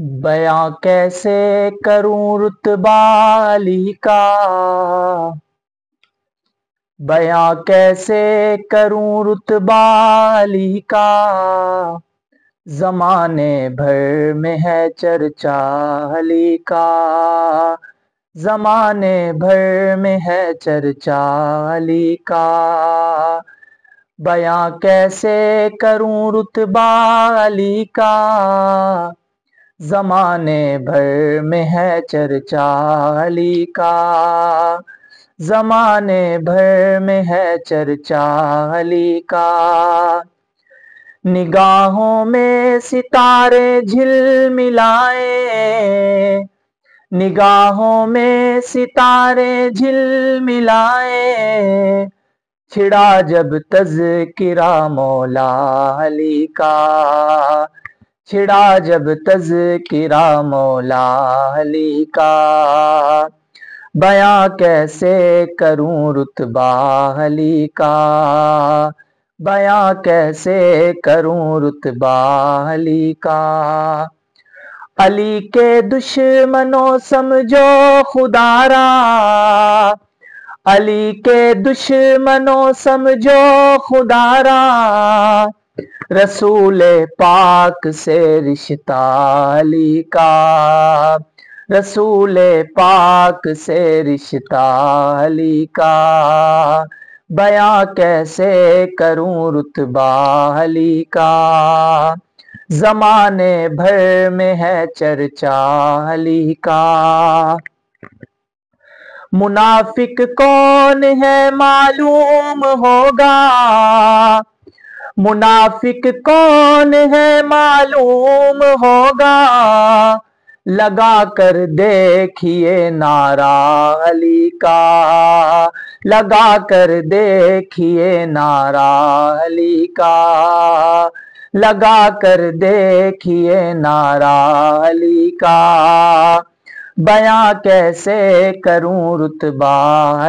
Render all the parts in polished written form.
بیاں کیسے کروں رتبہ علی کا، بیاں کیسے کروں رتبہ علی کا، زمانے بھر میں ہے چرچا علی کا، زمانے بھر میں ہے چرچا علی کا، بیاں کیسے کروں رتبہ علی کا، زمانے بھر میں ہے چرچا علی کا، زمانے بھر میں ہے چرچا علی کا، نگاہوں میں ستارے جھلملائے، نگاہوں میں ستارے جھلملائے، چھڑا جب تذکرہ مولا علی کا، چھڑا جب تذکرہ مولا علی کا، بیاں کیسے کروں رتبہ علی کا، بیاں کیسے کروں رتبہ علی کا، علی کے دشمنوں سمجھو خدا را، علی کے دشمنوں سمجھو خدا را، رسول پاک سے رشتہ علی کا، رسول پاک سے رشتہ علی کا، بیاں کیسے کروں رتبہ علی کا، زمانے بھر میں ہے چرچا علی کا، منافق کون ہے معلوم ہوگا، منافق کون ہے معلوم ہوگا، لگا کر دیکھیے نعرہ علی کا، لگا کر دیکھیے نعرہ علی کا، لگا کر دیکھیے نعرہ علی کا، بیاں کیسے کروں رتبہ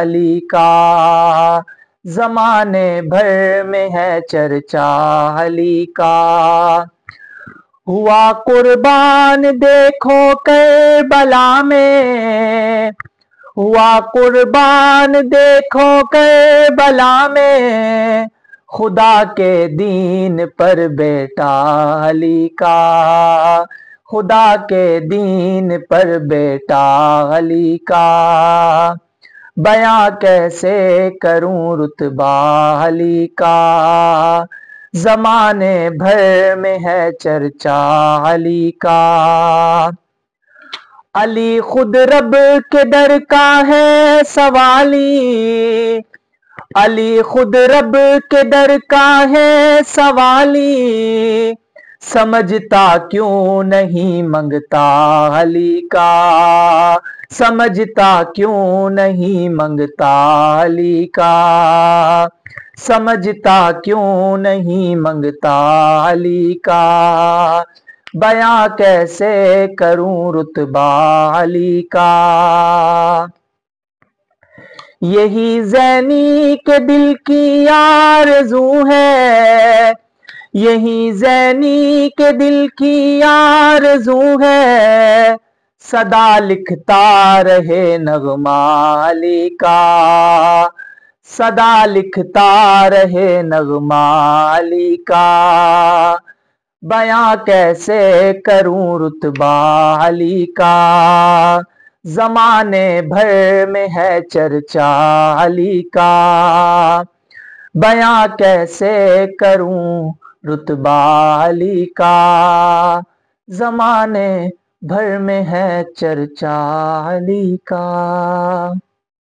علی کا، زمانے بھر میں ہے چرچا علی کا، ہوا قربان دیکھو کربلا میں، ہوا قربان دیکھو کربلا میں، خدا کے دین پر بیٹا علی کا، خدا کے دین پر بیٹا علی کا، بیاں کیسے کروں رتبہ علی کا، زمانے بھر میں ہے چرچا علی کا، علی خود رب کے در کا ہے سوالی، علی خود رب کے در کا ہے سوالی، سمجھتا کیوں نہیں منگتا علی کا، سمجھتا کیوں نہیں منگتا علی کا، سمجھتا کیوں نہیں منگتا علی کا، بیاں کیسے کروں رتبہ علی کا، یہی زینی کے دل کی آرزو ہے، یہی زینی کے دل کی آرزو ہے، صدا لکھتا رہے نغمہ علی کا، صدا لکھتا رہے نغمہ علی کا، بیاں کیسے کروں رتبہ علی کا، زمانے بھر میں ہے چرچا علی کا، بیاں کیسے کروں رتبہ علی کا، زمانے بھر میں ہے چرچا علی کا۔